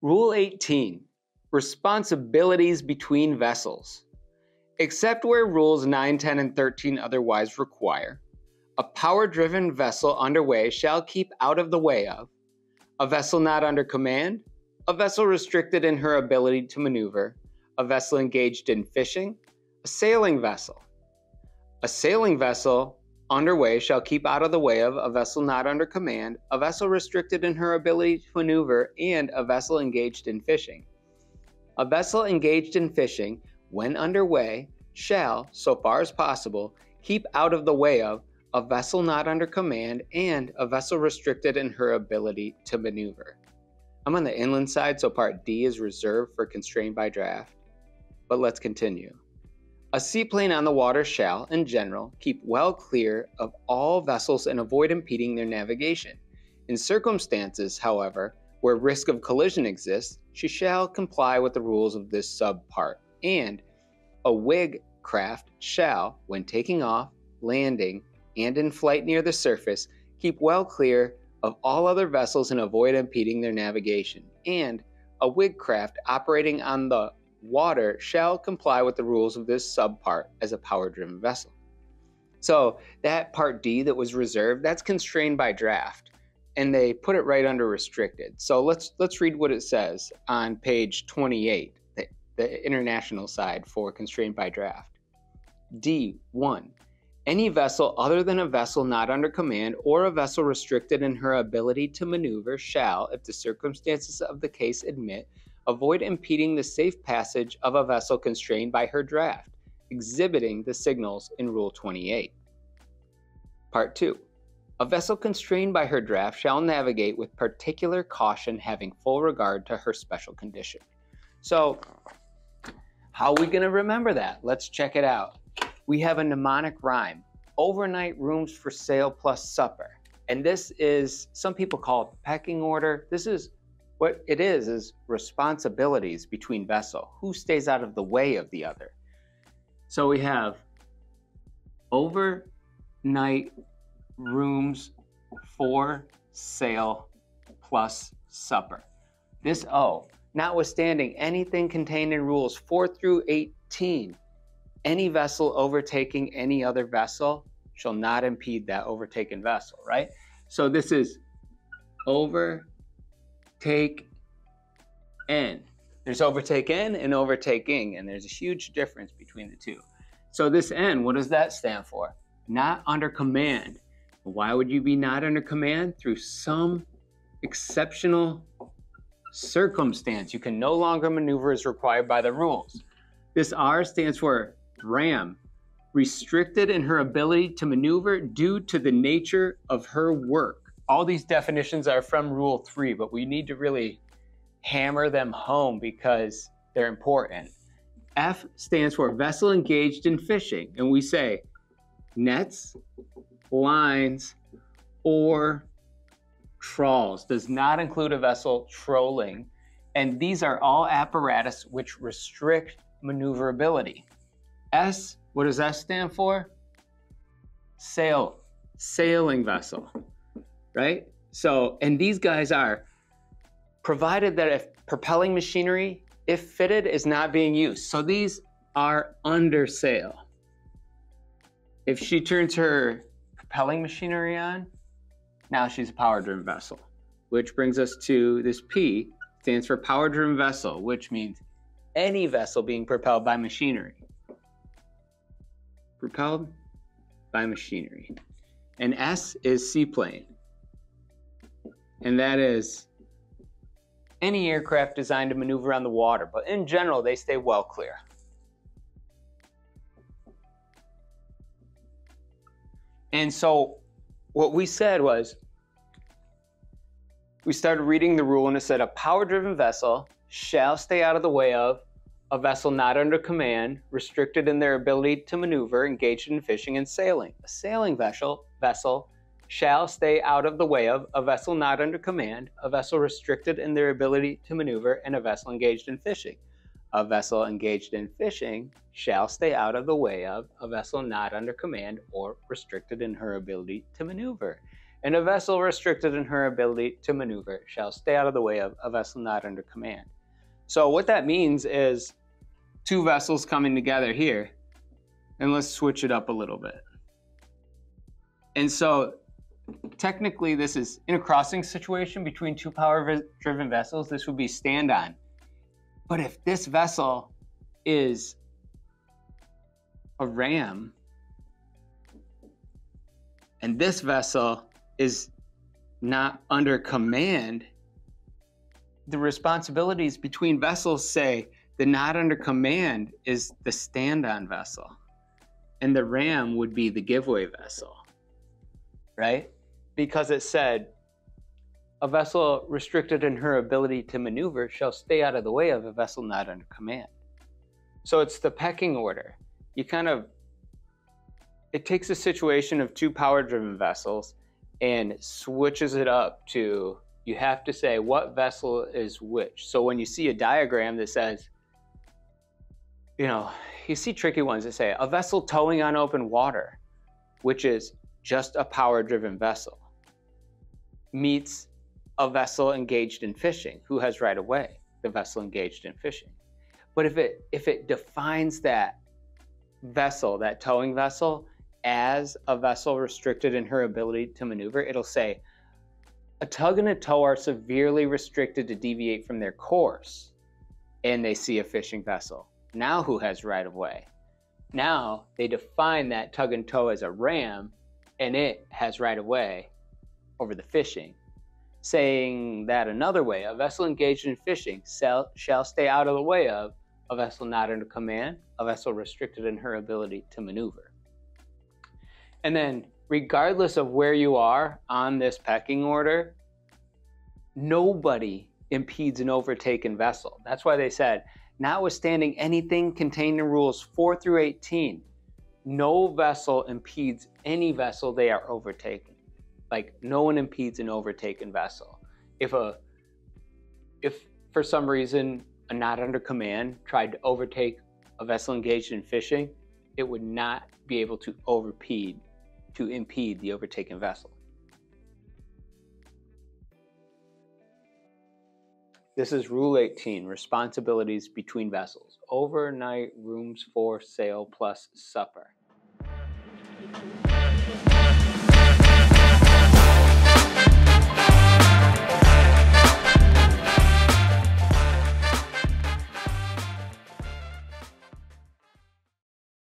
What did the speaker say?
Rule 18, responsibilities between vessels. Except where rules 9, 10, and 13 otherwise require, a power-driven vessel underway shall keep out of the way of a vessel not under command, a vessel restricted in her ability to maneuver, a vessel engaged in fishing, a sailing vessel. A sailing vessel underway shall keep out of the way of a vessel not under command, a vessel restricted in her ability to maneuver, and a vessel engaged in fishing. A vessel engaged in fishing, when underway, shall, so far as possible, keep out of the way of a vessel not under command and a vessel restricted in her ability to maneuver. I'm on the inland side, so part D is reserved for constrained by draft. But let's continue. A seaplane on the water shall, in general, keep well clear of all vessels and avoid impeding their navigation. In circumstances, however, where risk of collision exists, she shall comply with the rules of this subpart, and a wig craft shall, when taking off, landing, and in flight near the surface, keep well clear of all other vessels and avoid impeding their navigation, and a wig craft operating on the water shall comply with the rules of this subpart as a power-driven vessel. So that part D that was reserved, that's constrained by draft, and they put it right under restricted. So let's read what it says on page 28, the international side for constrained by draft. D1. Any vessel other than a vessel not under command or a vessel restricted in her ability to maneuver shall, if the circumstances of the case admit, avoid impeding the safe passage of a vessel constrained by her draft, exhibiting the signals in Rule 28. Part 2. A vessel constrained by her draft shall navigate with particular caution, having full regard to her special condition. So, how are we going to remember that? Let's check it out. We have a mnemonic rhyme, overnight rooms for sale plus supper. And this is, some people call it the pecking order. This is what it is responsibilities between vessel. Who stays out of the way of the other? So we have overnight rooms for sale plus supper. This O, notwithstanding anything contained in rules 4 through 18, any vessel overtaking any other vessel shall not impede that overtaken vessel, right? So this is overtake N. There's overtake N and overtaking, and there's a huge difference between the two. So this N, what does that stand for? Not under command. Why would you be not under command? Through some exceptional circumstance. You can no longer maneuver as required by the rules. This R stands for RAM, restricted in her ability to maneuver due to the nature of her work. All these definitions are from Rule 3, but we need to really hammer them home because they're important. F stands for vessel engaged in fishing, and we say nets, lines, or trawls. Does not include a vessel trolling, and these are all apparatus which restrict maneuverability. S, what does S stand for? Sailing vessel, right? So, and these guys are provided that if propelling machinery, if fitted, is not being used. So these are under sail. If she turns her propelling machinery on, now she's a power-driven vessel, which brings us to this P, stands for power-driven vessel, which means any vessel being propelled by machinery. Propelled by machinery. And S is seaplane. And that is any aircraft designed to maneuver on the water, but in general, they stay well clear. And so what we said was, we started reading the rule and it said a power-driven vessel shall stay out of the way of a vessel not under command, restricted in their ability to maneuver, engaged in fishing and sailing. A sailing vessel shall stay out of the way of a vessel not under command, a vessel restricted in their ability to maneuver, and a vessel engaged in fishing. A vessel engaged in fishing shall stay out of the way of a vessel not under command or restricted in her ability to maneuver. and a vessel restricted in her ability to maneuver shall stay out of the way of a vessel not under command. So what that means is two vessels coming together here, and let's switch it up a little bit. And so technically this is in a crossing situation between two power-driven vessels, this would be stand-on. But if this vessel is a ram and this vessel is not under command, the responsibilities between vessels say the not under command is the stand-on vessel and the ram would be the giveaway vessel, right? Because it said a vessel restricted in her ability to maneuver shall stay out of the way of a vessel not under command. So it's the pecking order. It takes a situation of two power-driven vessels and switches it up to, you have to say what vessel is which. So when you see a diagram that says, you see tricky ones that say a vessel towing on open water, which is just a power-driven vessel, meets a vessel engaged in fishing. Who has right of way? The vessel engaged in fishing. But if it defines that vessel, that towing vessel, as a vessel restricted in her ability to maneuver, it'll say a tug and a tow are severely restricted to deviate from their course, and they see a fishing vessel. Now who has right of way? Now they define that tug and tow as a ram, and it has right of way over the fishing. Saying that another way, a vessel engaged in fishing shall stay out of the way of a vessel not under command, a vessel restricted in her ability to maneuver. And then, regardless of where you are on this pecking order, nobody impedes an overtaken vessel. That's why they said, notwithstanding anything contained in rules 4 through 18, no vessel impedes any vessel they are overtaking. Like, no one impedes an overtaken vessel. If for some reason a not under command tried to overtake a vessel engaged in fishing, it would not be able to impede the overtaken vessel. This is Rule 18, responsibilities between vessels. Overnight rooms for sale plus supper.